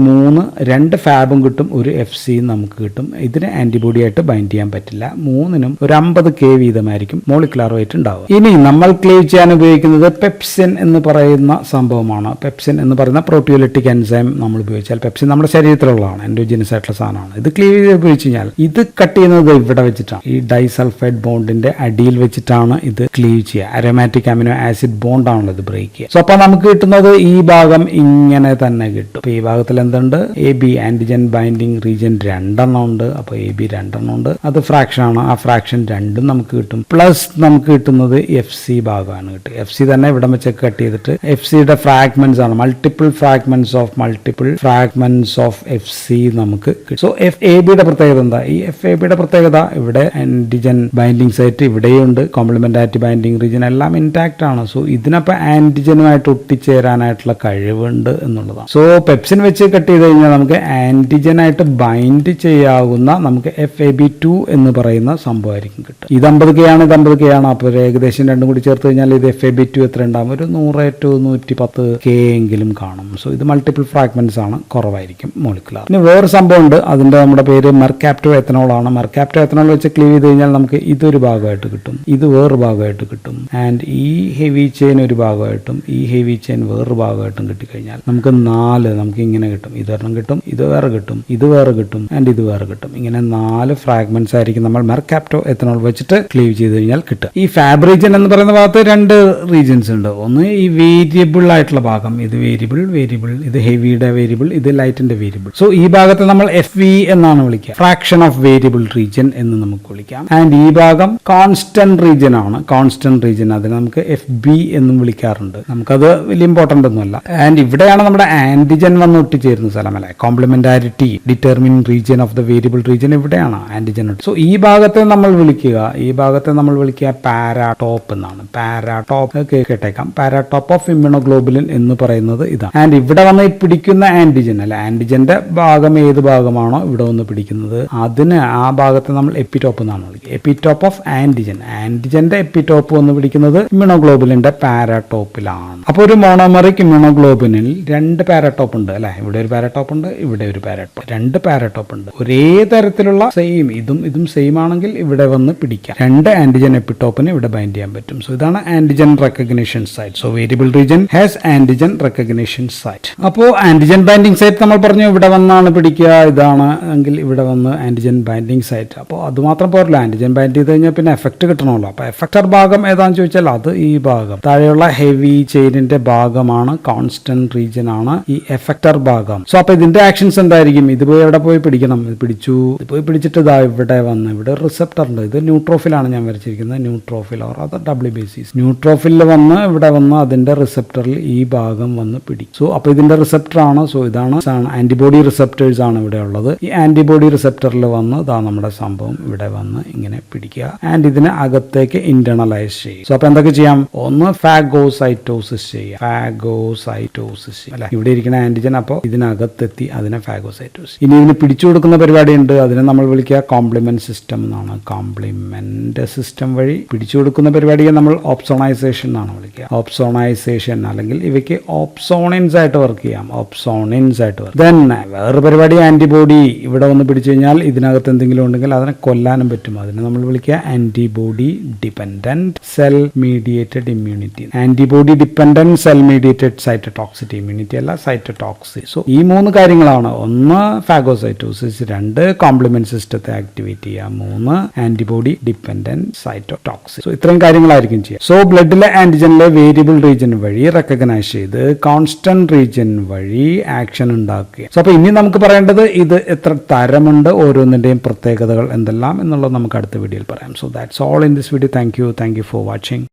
2 ഫാബും കിട്ടും, ഒരു FC നമുക്ക് കിട്ടും. ഇതിന് ആന്റിബോഡി ആയിട്ട് ബൈൻഡ് ചെയ്യാൻ പറ്റില്ല. 3നും ഒരു 50K വീതമായിരിക്കും മോളിക്കുലാർ വെയിറ്റ് ഉണ്ടാവുക. ഇനി നമ്മൾ ക്ലീവ് ചെയ്യാൻ ഉപയോഗിക്കുന്നത് പെപ്സിൻ എന്ന് പറയുന്ന സംഭവമാണ്. പെപ്സിൻ എന്ന് പറയുന്ന പ്രോട്ടിയോലിറ്റിക് എൻസൈം നമ്മൾ ഉപയോഗിച്ചാൽ, പെപ്സിൻ നമ്മുടെ ശരീരത്തിലുള്ളതാണ്, എൻഡോജിനസ് ആയിട്ടുള്ള സാധനമാണ്. ഇത് ക്ലീവ് ചെയ്ത് ഉപയോഗിച്ച് കഴിഞ്ഞാൽ ഇത് കട്ട് ചെയ്യുന്നത് ഇവിടെ വെച്ചിട്ടാണ്, ഈ ഡൈസൾഫൈഡ് ബോണ്ടിന്റെ അടിയിൽ വെച്ചിട്ടാണ് ഇത് ക്ലീവ് ചെയ്യുക. അരോമാറ്റിക് അമിനോ ആസിഡ് ബോണ്ട് ആണല്ലോ ഇത് ബ്രേക്ക് ചെയ്യുക. സോ അപ്പൊ നമുക്ക് കിട്ടുന്നത് ഈ ഭാഗം ഇങ്ങനെ തന്നെ കിട്ടും. അപ്പൊ ഈ ഭാഗത്തിൽ എന്തുണ്ട്? AB ആന്റിജൻ ബൈൻഡിങ് റീജിയൻ 2 എണ്ണം ഉണ്ട്. അപ്പൊ AB 2 എണ്ണം ഉണ്ട്. അത് ഫ്രാക്ഷൻ ആണ്. ആ ഫ്രാക്ഷൻ 2 നമുക്ക് കിട്ടും. പ്ലസ് നമുക്ക് കിട്ടുന്നത് FC ഭാഗമാണ് കിട്ടുക. FC തന്നെ ഇവിടെ വെച്ചൊക്കെ കട്ട് ചെയ്തിട്ട് FCയുടെ ഫ്രാഗ്മെന്റ്സ് ആണ്. മൾട്ടിപ്പിൾ ഫ്രാഗ്മെന്റ്സ് ഓഫ് FC നമുക്ക് കിട്ടും. സോ FABയുടെ പ്രത്യേകത എന്താ? ഈ FABയുടെ പ്രത്യേകത ഇവിടെ ആന്റിജൻ ബൈൻഡിങ് സൈറ്റ് ഇവിടെയുണ്ട്, കോംപ്ലിമെന്റാരിറ്റി ബൈൻഡിങ് റീജിയൻ എല്ലാം ഇൻടാക്ട് ആണ്. സോ ഇതിനപ്പോൾ ആന്റിജനുമായിട്ട് ഒട്ടിച്ചേരാനായിട്ടുള്ള കഴിവുണ്ട് എന്നുള്ളതാണ്. സോ പെപ്സിൻ വെച്ച് കട്ട് ചെയ്ത് കഴിഞ്ഞാൽ നമുക്ക് ആന്റിജനായിട്ട് ബൈൻഡ് ചെയ്യാവുന്ന നമുക്ക് FAB2 എന്ന് പറയുന്ന സംഭവമായിരിക്കും കിട്ടും. ഇത് 50K ആണ്, ഇത് 50K ആണ്. അപ്പോൾ ഏകദേശം രണ്ടും കൂടി ചേർത്ത് കഴിഞ്ഞാൽ ഇത് FAB2 എത്ര ഉണ്ടാകും? ഒരു 100 to 110K എങ്കിലും കാണും. സോ ഇത് മൾട്ടിപ്പിൾ ഫ്രാഗ്മെന്റ്സ് ആണ്, കുറവായിരിക്കും മോളിക്കുലാർ. ഇനി വേറെ സംഭവം ഉണ്ട്, അതിന്റെ നമ്മുടെ പേര് മെർകാപ്റ്റോ എത്തനോൾ ആണ്. മെർകാപ്റ്റോ എത്തനോൾ വെച്ച് ക്ലീവ് ചെയ്ത് കഴിഞ്ഞാൽ നമുക്ക് ഇതൊരു ഭാഗമായിട്ട് കിട്ടും, ഇത് വേറൊരു ഭാഗമായിട്ട് കിട്ടും, ആൻഡ് ഈ ഹെവി ചെയിൻ ഒരു ഭാഗമായിട്ടും ഈ ഹെവി ചെയിൻ വേറൊരു ഭാഗമായിട്ടും കിട്ടിക്കഴിഞ്ഞാൽ നമുക്ക് 4 നമുക്ക് ഇങ്ങനെ കിട്ടും. ഇതൊരെണ്ണം കിട്ടും, ഇത് വേറെ കിട്ടും, ഇത് വേറെ കിട്ടും, ആൻഡ് ഇത് വേറെ കിട്ടും. ഇങ്ങനെ 4 ഫ്രാഗ്മെന്റ്സ് ആയിരിക്കും നമ്മൾ മെർകാപ്റ്റോ എത്തനോൾ വെച്ചിട്ട് ക്ലീവ് ചെയ്ത് കഴിഞ്ഞാൽ കിട്ടുക. ഈ ഫാബ് റീജിയൻ എന്ന് പറയുന്ന ഭാഗത്ത് 2 റീജിയൻസ് ഉണ്ട്. ഒന്ന് ഒന്ന് ഈ വേരിയബിൾ ആയിട്ടുള്ള ഭാഗം, ഇത് വേരിയബിൾ, ഇത് ഹെവിയുടെ വേരിയബിൾ, ഇത് ലൈറ്റിന്റെ വേരിയബിൾ. സോ ഈ ഭാഗത്തെ നമ്മൾ FV എന്നാണ് വിളിക്കുക, ഫ്രാക്ഷൻ ഓഫ് വേരിയബിൾ റീജിയൻ എന്ന് നമുക്ക് വിളിക്കാം. ആൻഡ് ഈ ഭാഗം കോൺസ്റ്റന്റ് റീജിയൻ ആണ്, കോൺസ്റ്റന്റ് റീജിയൻ, അതിനെ നമുക്ക് FB എന്നും വിളിക്കാറുണ്ട്. നമുക്കത് വലിയ ഇമ്പോർട്ടന്റ് ഒന്നുമല്ല. ആൻഡ് ഇവിടെയാണ് നമ്മുടെ ആന്റിജൻ വന്ന് ഒട്ടിച്ചേരുന്ന സ്ഥലം അല്ലെ, complementarity determine region of the variable region ഇവിടെയാണ് ആന്റിജൻ. സോ ഈ ഭാഗത്തെ നമ്മൾ വിളിക്കുക പാരാടോപ്പ് എന്നാണ്. പാരാടോപ്പ് കേട്ടേക്കാം, പാരാടോപ്പ് ഓഫ് ഇമ്മ്യൂണോഗ്ലോബുലിൻ എന്ന് പറയുന്നത് ഇതാണ്. ആൻഡ് ഇവിടെ വന്ന് പിടിക്കുന്ന ആന്റിജൻ അല്ലെ, ആന്റിജന്റെ ഭാഗം ഏത് ഭാഗമാണോ ഇവിടെ വന്ന് പിടിക്കുന്നത് അതിന് ആ ഭാഗത്തെ നമ്മൾ എപ്പിറ്റോപ്പ് എന്നാണ് വിളിക്കുക. എപ്പിറ്റോപ്പ് ഓഫ് ആന്റിജൻ, ആന്റിജന്റെ എപ്പിറ്റോപ്പ് വന്ന് പിടിക്കുന്നത് ഇമ്മ്യൂണോഗ്ലോബുലിന്റെ പാരാടോപ്പിലാണ്. അപ്പോൾ ഒരു മോണോമെറിക് ഇമ്മ്യൂണോഗ്ലോബുലിനിൽ 2 പാരാടോപ്പ് ഉണ്ട് അല്ലെ, ഇവിടെ ഒരു പാരാടോപ്പ് ഉണ്ട്, ഇവിടെ ഒരു പാരാടോപ്പ്, 2 പാരാടോപ്പ് ഉണ്ട്. ഒരേ തരത്തിലുള്ള സെയിം, ഇതും സെയിം ആണെങ്കിൽ ഇവിടെ വന്ന് പിടിക്കാം. 2 ആന്റിജൻ എപ്പിറ്റോപ്പിന് ഇവിടെ ബൈൻഡ് ചെയ്യാൻ പറ്റും. സോ ഇതാണ് antigen recognition site. So variable region has antigen recognition site. അപ്പോൾ ആന്റിജൻ ബൈൻഡിങ് സൈറ്റ് നമ്മൾ പറഞ്ഞു ഇവിടെ വന്നാണ് പിടിക്കുക, ഇതാണ് എങ്കിൽ ഇവിടെ വന്ന് ആന്റിജൻ ബൈൻഡിങ് സൈറ്റ്. അപ്പോൾ അത് മാത്രം പോരല്ലോ, ആന്റിജൻ ബൈൻഡ് ചെയ്ത് കഴിഞ്ഞാൽ പിന്നെ എഫക്ട് കിട്ടണമല്ലോ. അപ്പോൾ എഫക്ടർ ഭാഗം ഏതാണെന്ന് ചോദിച്ചാൽ അത് ഈ ഭാഗം, താഴെയുള്ള ഹെവി ചെയിനിന്റെ ഭാഗമാണ്, കോൺസ്റ്റന്റ് റീജിയൻ ആണ് ഈ എഫക്ടർ ഭാഗം. സോ അപ്പോൾ ഇതിന്റെ ആക്ഷൻസ് എന്തായിരിക്കും? ഇത് പോയി എവിടെ പോയി പിടിക്കണം, ഇത് പോയി പിടിച്ചിട്ട് ഇതാ ഇവിടെ വന്ന്, ഇവിടെ റിസപ്റ്റർ ഉണ്ട്, ഇത് ന്യൂട്രോഫിലാണ് ഞാൻ വരച്ചിരിക്കുന്നത്, ന്യൂട്രോഫിൽ ഓർ അത് WBCs. ന്യൂട്രോഫിൽ വന്ന് ഇവിടെ വന്ന് അതിന്റെ റിസപ്റ്ററിൽ ഈ ഭാഗം വന്ന് പിടിക്കും. സോ അപ്പോൾ ഇതിന്റെ റിസപ്റ്റർ ആണ്. സോ ഇതാണ് ആന്റിബോഡി റിസപ്റ്റേഴ്സ് ആണ് ഇവിടെ ഉള്ളത്. ഈ ആന്റിബോഡി റിസപ്റ്ററിൽ വന്ന് ഇതാ നമ്മുടെ സംഭവം ഇവിടെ വന്ന് ഇങ്ങനെ പിടിക്കുക ആൻഡ് ഇതിനെ അകത്തേക്ക് ഇന്റേണലൈസ് ചെയ്യും. സോ അപ്പോൾ എന്തൊക്കെ ചെയ്യാം? ഒന്ന് ഫാഗോസൈറ്റോസിസ് ചെയ്യാം, അല്ലെ, ഇവിടെ ഇരിക്കുന്ന ആന്റിജൻ അപ്പോൾ ഇതിനകത്തെത്തി അതിനെ ഫാഗോസൈറ്റോസിസ്. ഇനി ഇതിന് പിടിച്ചു കൊടുക്കുന്ന പരിപാടി ഉണ്ട്, അതിനെ നമ്മൾ വിളിക്കുക കോംപ്ലിമെന്റ് സിസ്റ്റം എന്നാണ്. കോംപ്ലിമെന്റ് സിസ്റ്റം വഴി പിടിച്ചു കൊടുക്കുന്ന പരിപാടിയെ നമ്മൾ ഓപ്സോണൈസേഷൻ എന്നാണ് വിളിക്കുക. ഓപ്സോണൈസേഷൻ അല്ലെങ്കിൽ ഇവയ്ക്ക് ഓപ്സോണിൻസ് ആയിട്ട് വർക്ക് ചെയ്യാം, ദെൻ വേറൊരു പരിപാടി ആന്റിബോഡി ഇവിടെ വന്ന് പിടിച്ചു കഴിഞ്ഞാൽ ഇതിനകത്ത് എന്തെങ്കിലും ഉണ്ടെങ്കിൽ അതിനെ കൊല്ലാനും പറ്റും. അതിനെ നമ്മൾ വിളിക്കുക antibody dependent cell mediated immunity. Antibody dependent cell mediated cytotoxicity, immunity അല്ല സൈറ്റോടോക്സി. സോ ഈ 3 കാര്യങ്ങളാണ്. ഒന്ന് ഫാഗോസൈറ്റോസിസ്, 2 കോംപ്ലിമെന്റ് സിസ്റ്റത്തെ ആക്ടിവേറ്റ് ചെയ്യുക, 3 ആന്റിബോഡി ഡിപെൻഡന്റ് സൈറ്റോടോക്സിക്. സോ ഇത്രയും കാര്യങ്ങളായിരിക്കും ചെയ്യുക. സോ ബ്ലഡിലെ ആന്റിജനിലെ വേരിയബിൾ റീജിയൻ വഴി റെക്കഗ്നൈസ് ചെയ്ത് കോൺസ്റ്റന്റ് റീജിയൻ വഴി ആക്ഷൻ ഉണ്ടാക്കുക. സോ അപ്പോൾ ഇനി നമുക്ക് പറയേണ്ടത് ഇത് എത്ര തരമുണ്ട്, ഓരോന്നിന്റെയും പ്രത്യേകതകൾ എന്തെല്ലാം എന്നുള്ളത് നമുക്ക് അടുത്ത വീഡിയോയിൽ പറയാം. So that's all in this video. Thank you for watching.